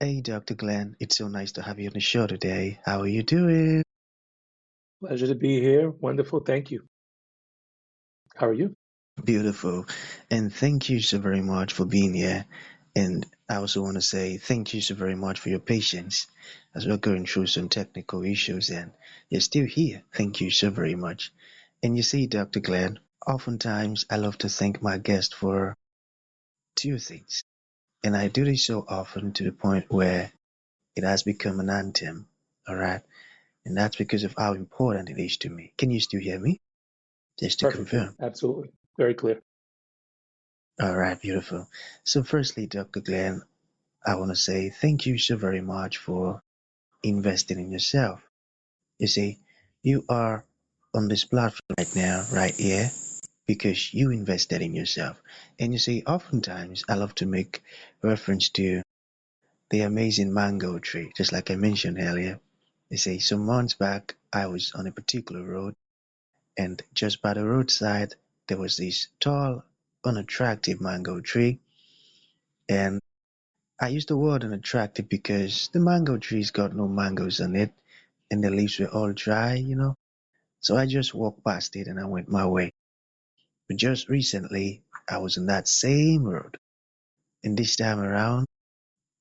Hey, Dr. Glenn, it's so nice to have you on the show today. How are you doing? Pleasure to be here. Wonderful. Thank you. How are you? Beautiful. And thank you so very much for being here. And I also want to say thank you so very much for your patience as we're going through some technical issues and you're still here. Thank you so very much. And you see, Dr. Glenn, oftentimes I love to thank my guest for two things. And I do this so often to the point where it has become an anthem. All right. And that's because of how important it is to me. Can you still hear me? Just to Perfectly. confirm. Absolutely. Very clear. All right, beautiful. So, firstly, Dr. Glenn, I want to say thank you so very much for investing in yourself. You see, you are on this platform right now, right here, because you invested in yourself. And you see, oftentimes I love to make reference to the amazing mango tree, just like I mentioned earlier. You see, some months back, I was on a particular road, and just by the roadside, there was this tall, unattractive mango tree. And I use the word unattractive because the mango tree's got no mangoes on it and the leaves were all dry. So I just walked past it and I went my way. But just recently, I was on that same road. And this time around,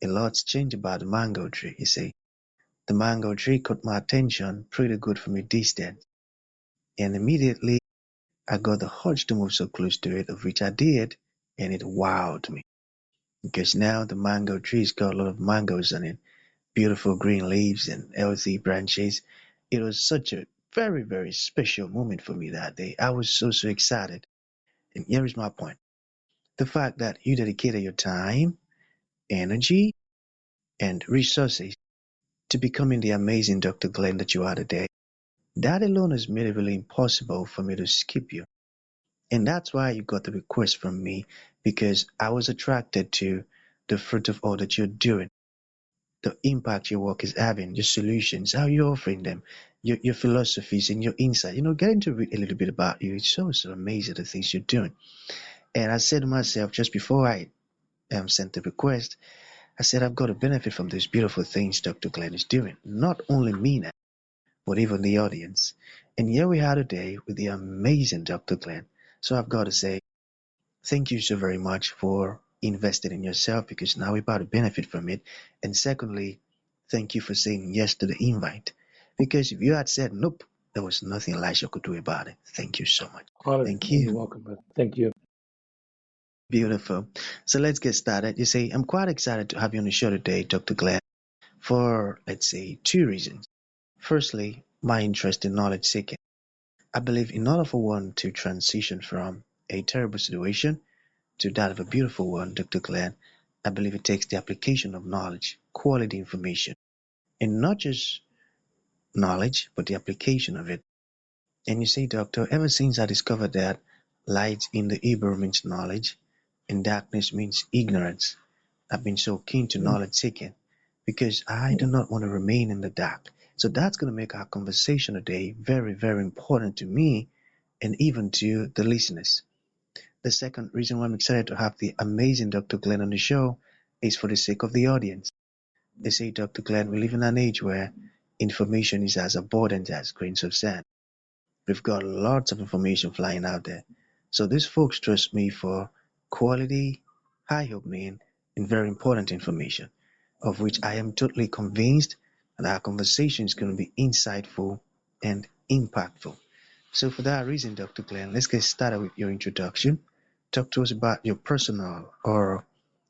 a lot's changed about the mango tree, you see. The mango tree caught my attention pretty good from a distance. And immediately, I got the urge to move so close to it, of which I did, and it wowed me. Because now the mango tree's got a lot of mangoes on it, beautiful green leaves and healthy branches. It was such a very, very special moment for me that day. I was so, so excited. And here is my point. The fact that you dedicated your time, energy, and resources to becoming the amazing Dr. Glenn that you are today, that alone has made it really impossible for me to skip you. And that's why you got the request from me, because I was attracted to the fruit of all that you're doing, the impact your work is having, your solutions, how you're offering them, your philosophies and your insight. Getting to read a little bit about you, it's so, so amazing the things you're doing. And I said to myself just before I sent the request, I said, I've got to benefit from these beautiful things Dr. Glenn is doing. Not only me now, but even the audience. And here we are today with the amazing Dr. Glenn. So I've got to say, thank you so very much for investing in yourself because now we're about to benefit from it. And secondly, thank you for saying yes to the invite. Because if you had said nope, there was nothing Elisha could do about it. Thank you so much. Honored. Thank You're you. welcome, brother. Thank you. Beautiful. So let's get started. You see, I'm quite excited to have you on the show today, Dr. Glenn, for let's say two reasons. Firstly, my interest in knowledge seeking. I believe in order for one to transition from a terrible situation to that of a beautiful one, Dr. Glenn, I believe it takes the application of knowledge, quality information, and not just knowledge, but the application of it. And you see, Doctor, ever since I discovered that light in the Hebrew means knowledge and darkness means ignorance, I've been so keen to Mm. knowledge seeking because I do not want to remain in the dark. So that's going to make our conversation today very, very important to me and even to the listeners. The second reason why I'm excited to have the amazing Dr. Glenn on the show is for the sake of the audience. They say, Dr. Glenn, we live in an age where information is as abundant as grains of sand. We've got lots of information flying out there. So these folks trust me for quality, eye-opening, and very important information, of which I am totally convinced that our conversation is going to be insightful and impactful. So for that reason, Dr. Glenn, let's get started with your introduction. Talk to us about your personal or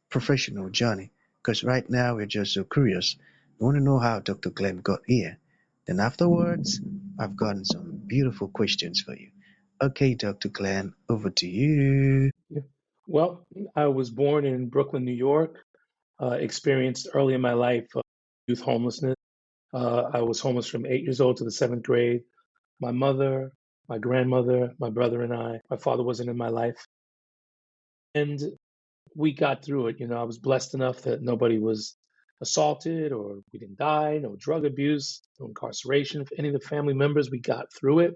professional journey, because right now we're just so curious. We want to know how Dr. Glenn got here. Then afterwards, I've gotten some beautiful questions for you. Okay, Dr. Glenn, over to you. Yeah. Well, I was born in Brooklyn, New York. Experienced early in my life youth homelessness. I was homeless from 8 years old to the seventh grade. My mother, my grandmother, my brother, and I. My father wasn't in my life, and we got through it. I was blessed enough that nobody was assaulted or we didn't die, no drug abuse, no incarceration. If any of the family members, we got through it.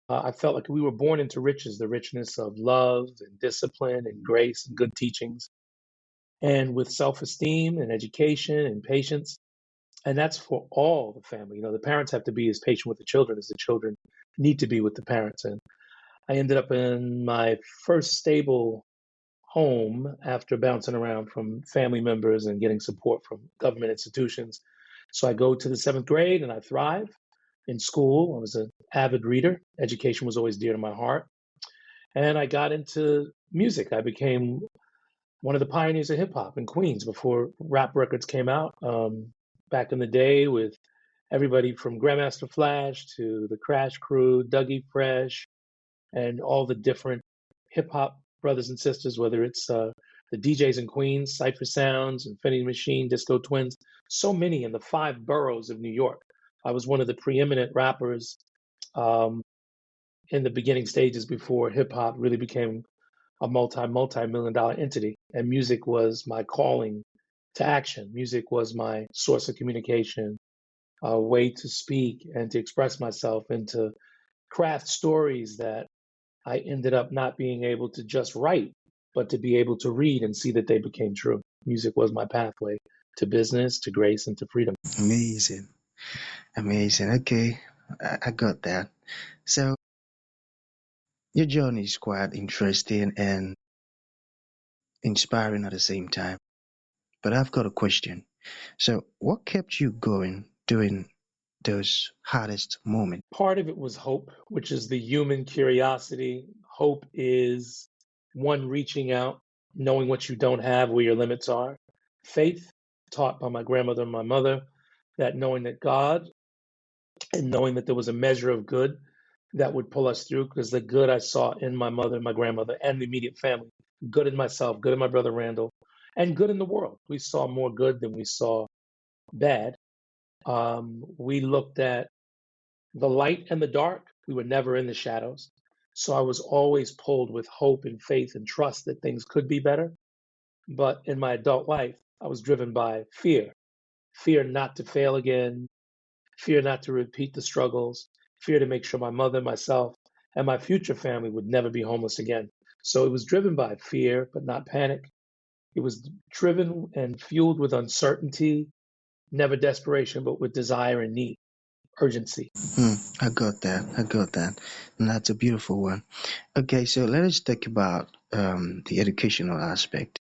I felt like we were born into riches, the richness of love and discipline and grace and good teachings. and with self-esteem and education and patience. And that's for all the family. The parents have to be as patient with the children as the children need to be with the parents. And I ended up in my first stable home after bouncing around from family members and getting support from government institutions. So I go to the seventh grade and I thrive in school. I was an avid reader. Education was always dear to my heart. And I got into music. I became one of the pioneers of hip hop in Queens before rap records came out. Back in the day, with everybody from Grandmaster Flash to the Crash Crew, Dougie Fresh, and all the different hip hop brothers and sisters, whether it's the DJs in Queens, Cypher Sounds, Infinity Machine, Disco Twins, so many in the five boroughs of New York. I was one of the preeminent rappers um, in the beginning stages before hip hop really became a multi-million dollar entity. And music was my calling to action. Music was my source of communication, a way to speak and to express myself and to craft stories that I ended up not being able to just write, but to be able to read and see that they became true. Music was my pathway to business, to grace, and to freedom. Amazing. Amazing. Okay. I got that. So your journey is quite interesting and inspiring at the same time. But I've got a question. So what kept you going during those hardest moments? Part of it was hope, which is the human curiosity. Hope is one reaching out, knowing what you don't have, where your limits are. Faith, taught by my grandmother and my mother, that knowing that God and knowing that there was a measure of good that would pull us through, because the good I saw in my mother and my grandmother and the immediate family, good in myself, good in my brother Randall, and good in the world. We saw more good than we saw bad. We looked at the light and the dark. We were never in the shadows. So I was always pulled with hope and faith and trust that things could be better. But in my adult life, I was driven by fear not to fail again, fear not to repeat the struggles, fear to make sure my mother, myself, and my future family would never be homeless again. So it was driven by fear, but not panic. It was driven and fueled with uncertainty, never desperation, but with desire and need, urgency. I got that. I got that. And that's a beautiful one. Okay, so let us talk about the educational aspect.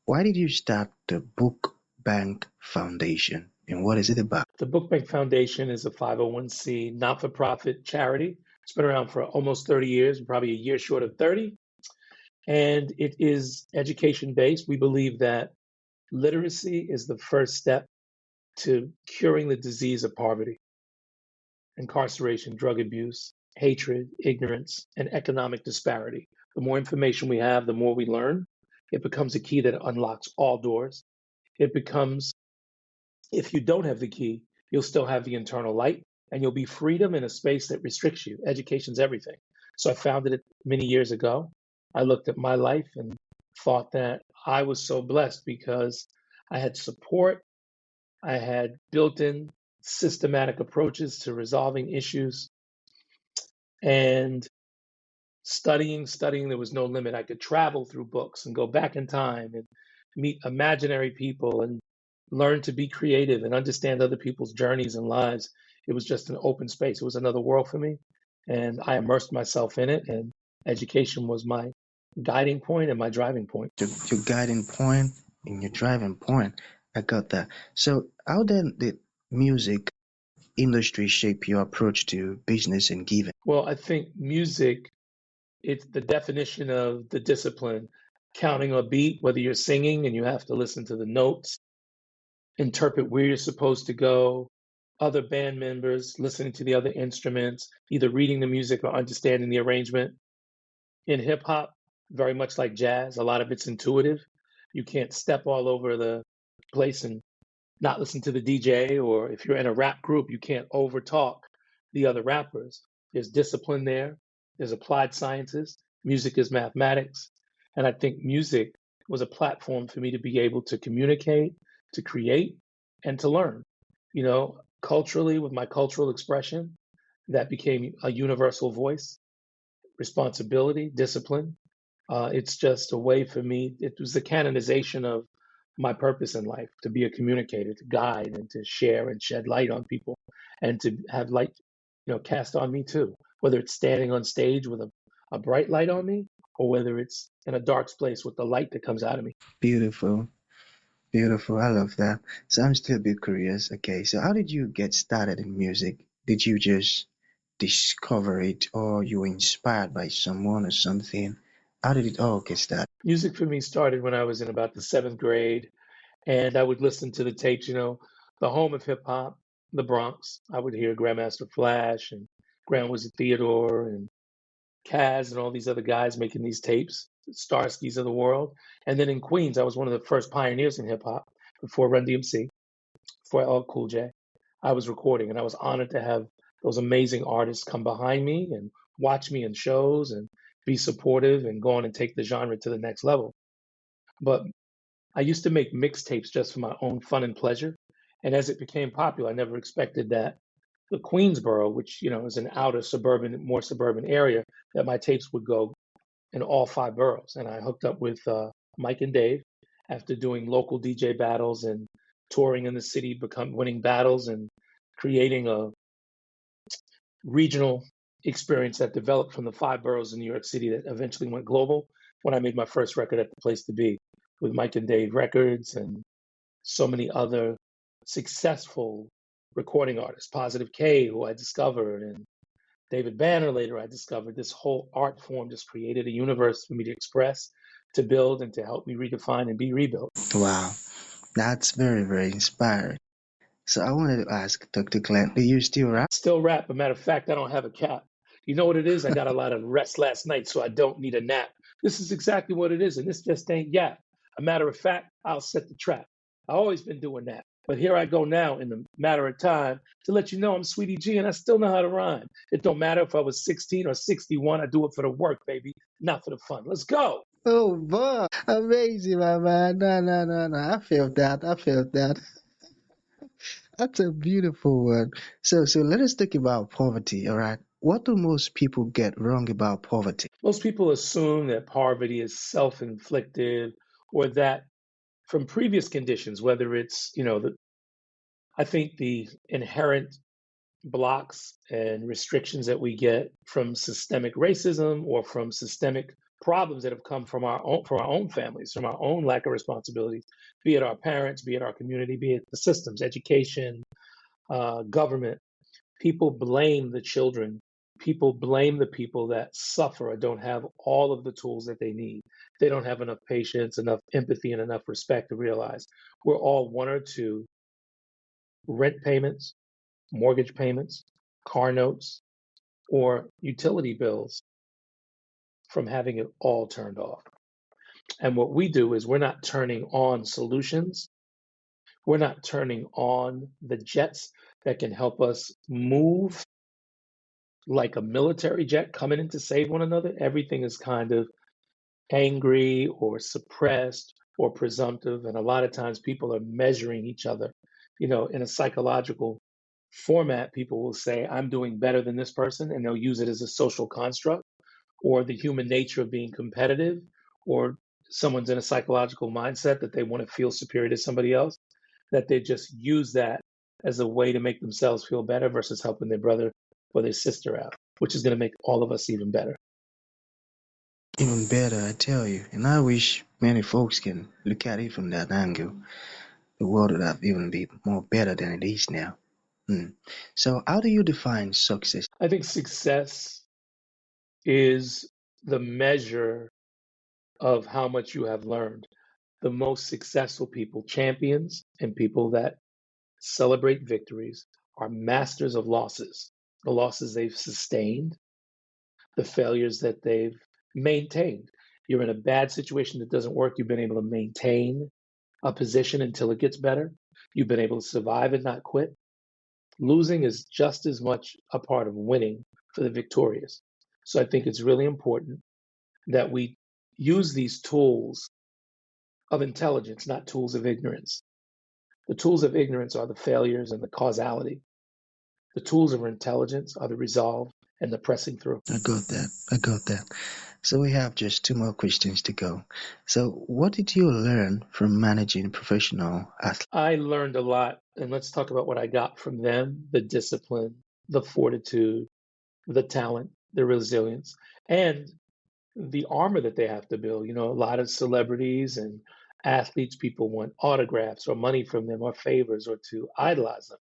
Why did you start the Book Bank Foundation and what is it about? The Book Bank Foundation is a 501c not for profit charity. It's been around for almost 30 years, probably a year short of 30. And it is education based. We believe that literacy is the first step to curing the disease of poverty, incarceration, drug abuse, hatred, ignorance, and economic disparity. The more information we have, the more we learn. It becomes a key that unlocks all doors. It becomes, if you don't have the key, you'll still have the internal light and you'll be freedom in a space that restricts you. Education's everything. So I founded it many years ago. I looked at my life and thought that I was so blessed because I had support. I had built in systematic approaches to resolving issues and studying. There was no limit. I could travel through books and go back in time and meet imaginary people and learn to be creative and understand other people's journeys and lives. It was just an open space. It was another world for me. And I immersed myself in it. And education was my guiding point and my driving point. Your guiding point and your driving point. I got that. So how then did music industry shape your approach to business and giving? Well, I think music, it's the definition of the discipline. Counting a beat, whether you're singing and you have to listen to the notes, interpret where you're supposed to go, other band members, listening to the other instruments, either reading the music or understanding the arrangement. In hip hop, very much like jazz, a lot of it's intuitive. You can't step all over the place and not listen to the DJ, or if you're in a rap group, you can't overtalk the other rappers. There's discipline there, there's applied sciences, music is mathematics. And I think music was a platform for me to be able to communicate, to create, and to learn. Culturally, with my cultural expression, that became a universal voice, responsibility, discipline. It's just a way for me. It was the canonization of my purpose in life to be a communicator, to guide, and to share and shed light on people, and to have light, cast on me too. Whether it's standing on stage with a bright light on me, or whether it's in a dark place with the light that comes out of me. Beautiful. Beautiful. I love that. So I'm still a bit curious. Okay, so how did you get started in music? Did you just discover it or you were inspired by someone or something? How did it all get started? Music for me started when I was in about the seventh grade, and I would listen to the tapes. The home of hip hop, the Bronx. I would hear Grandmaster Flash and Grand Wizard Theodore and Kaz and all these other guys making these tapes, Starskis of the world. And then in Queens, I was one of the first pioneers in hip hop before Run DMC, before L Cool J. I was recording, and I was honored to have those amazing artists come behind me and watch me in shows and be supportive and go on and take the genre to the next level. But I used to make mixtapes just for my own fun and pleasure. And as it became popular, I never expected that the Queensboro, which is an outer suburban, more suburban area, that my tapes would go in all five boroughs. And I hooked up with Mike and Dave after doing local DJ battles and touring in the city, winning battles and creating a regional experience that developed from the five boroughs in New York City that eventually went global when I made my first record at the Place to Be with Mike and Dave Records and so many other successful recording artists, Positive K, who I discovered, and David Banner later I discovered. This whole art form just created a universe for me to express, to build, and to help me redefine and be rebuilt. Wow, that's very, very inspiring. So I wanted to ask Dr. Glenn, do you still rap? Still rap. As a matter of fact, I don't have a cap. You know what it is? I got a lot of rest last night, so I don't need a nap. This is exactly what it is, and this just ain't yap. A matter of fact, I'll set the trap. I've always been doing that. But here I go now in the matter of time to let you know I'm Sweetie G and I still know how to rhyme. It don't matter if I was 16 or 61. I do it for the work, baby, not for the fun. Let's go. Oh boy, amazing, my man. No, no, no, no. I feel that. I feel that. That's a beautiful one. So let us talk about poverty, all right? What do most people get wrong about poverty? Most people assume that poverty is self inflicted or that from previous conditions, whether it's, I think the inherent blocks and restrictions that we get from systemic racism or from systemic problems that have come from our own families, from our own lack of responsibilities, be it our parents, be it our community, be it the systems, education, government. People blame the children. People blame the people that suffer or don't have all of the tools that they need. They don't have enough patience, enough empathy, and enough respect to realize we're all one or two rent payments, mortgage payments, car notes, or utility bills from having it all turned off. And what we do is we're not turning on solutions. We're not turning on the jets that can help us move like a military jet coming in to save one another. Everything is kind of angry or suppressed or presumptive. And a lot of times people are measuring each other. In a psychological format, people will say, I'm doing better than this person, and they'll use it as a social construct or the human nature of being competitive, or someone's in a psychological mindset that they want to feel superior to somebody else, that they just use that as a way to make themselves feel better versus helping their brother or their sister out, which is going to make all of us even better. Even better, I tell you. And I wish many folks can look at it from that angle. The world would have even be more better than it is now. Hmm. So how do you define success? I think success is the measure of how much you have learned. The most successful people, champions, and people that celebrate victories are masters of losses, the losses they've sustained, the failures that they've maintained. You're in a bad situation that doesn't work, you've been able to maintain a position until it gets better. You've been able to survive and not quit. Losing is just as much a part of winning for the victorious. So I think it's really important that we use these tools of intelligence, not tools of ignorance. The tools of ignorance are the failures and the causality. The tools of intelligence are the resolve and the pressing through. I got that. I got that. So we have just two more questions to go. So what did you learn from managing professional athletes? I learned a lot, and let's talk about what I got from them: the discipline, the fortitude, the talent, the resilience, and the armor that they have to build. You know, a lot of celebrities and athletes, people want autographs or money from them or favors or to idolize them.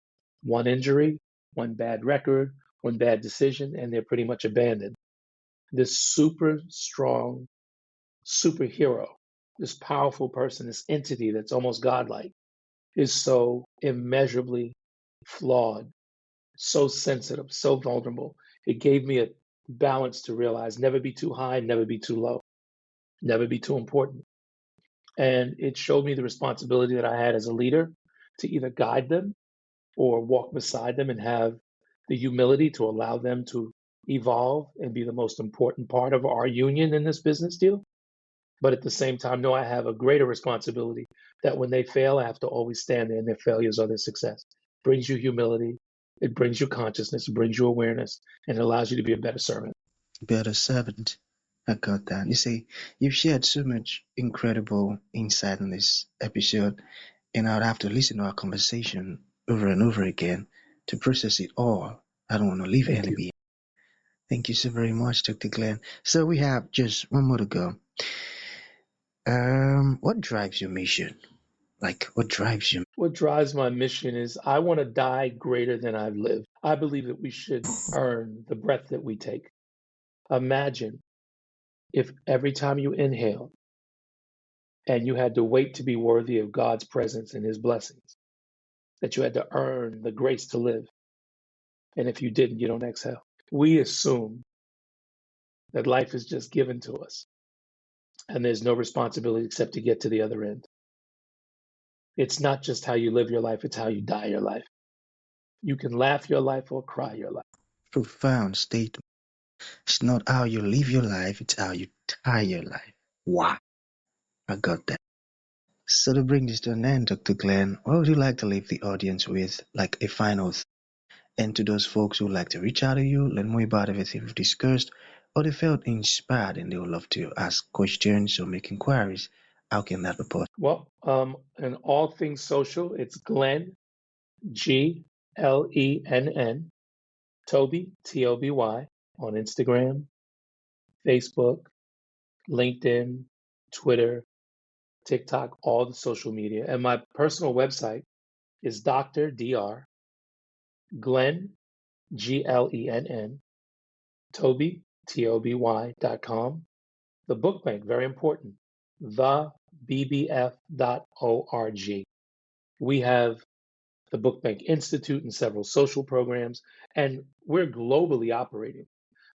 One injury, one bad record, one bad decision, and they're pretty much abandoned. This super strong superhero, this powerful person, this entity that's almost godlike, is so immeasurably flawed, so sensitive, so vulnerable. It gave me a balance to realize never be too high, never be too low, never be too important. And it showed me the responsibility that I had as a leader to either guide them or walk beside them and have the humility to allow them to evolve and be the most important part of our union in this business deal. But at the same time, know I have a greater responsibility that when they fail, I have to always stand there, and their failures are their success. It brings you humility, it brings you consciousness, it brings you awareness, and it allows you to be a better servant. Better servant. I got that. You see, you've shared so much incredible insight in this episode, and I'd have to listen to our conversation over and over again to process it all. I don't want to leave Thank any you. behind. Thank you so very much, Dr. Glenn. So we have just one more to go. What drives your mission? Like, what drives you? What drives my mission is I want to die greater than I've lived. I believe that we should earn the breath that we take. Imagine if every time you inhale and you had to wait to be worthy of God's presence and his blessings, that you had to earn the grace to live. And if you didn't, you don't exhale. We assume that life is just given to us and there's no responsibility except to get to the other end. It's not just how you live your life, it's how you die your life. You can laugh your life or cry your life. Profound statement. It's not how you live your life, it's how you tie your life. Wow, I got that. So to bring this to an end, Dr. Glenn, what would you like to leave the audience with, like a final thought? And to those folks who would like to reach out to you, learn more about everything we've discussed, or they felt inspired and they would love to ask questions or make inquiries, how can that be possible? Well, in all things social, it's Glenn, Glenn, Toby, Toby, on Instagram, Facebook, LinkedIn, Twitter, TikTok, all the social media. And my personal website is Dr. Glenn, Glenn, Toby, Toby.com. The book bank, very important, thebbf.org. We have the Book Bank Institute and several social programs, and we're globally operating.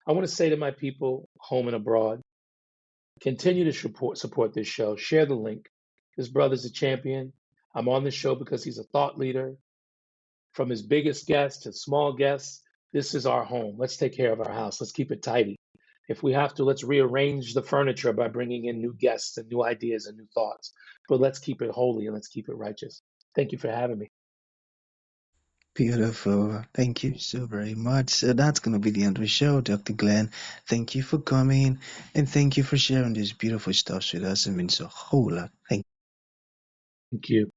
I want to say to my people home and abroad, continue to support this show. Share the link. This brother's a champion. I'm on this show because he's a thought leader. From his biggest guests to small guests, this is our home. Let's take care of our house. Let's keep it tidy. If we have to, let's rearrange the furniture by bringing in new guests and new ideas and new thoughts. But let's keep it holy and let's keep it righteous. Thank you for having me. Beautiful. Thank you so very much. So that's going to be the end of the show, Dr. Glenn. Thank you for coming and thank you for sharing this beautiful stuff with us. It means a whole lot. Thank you. Thank you.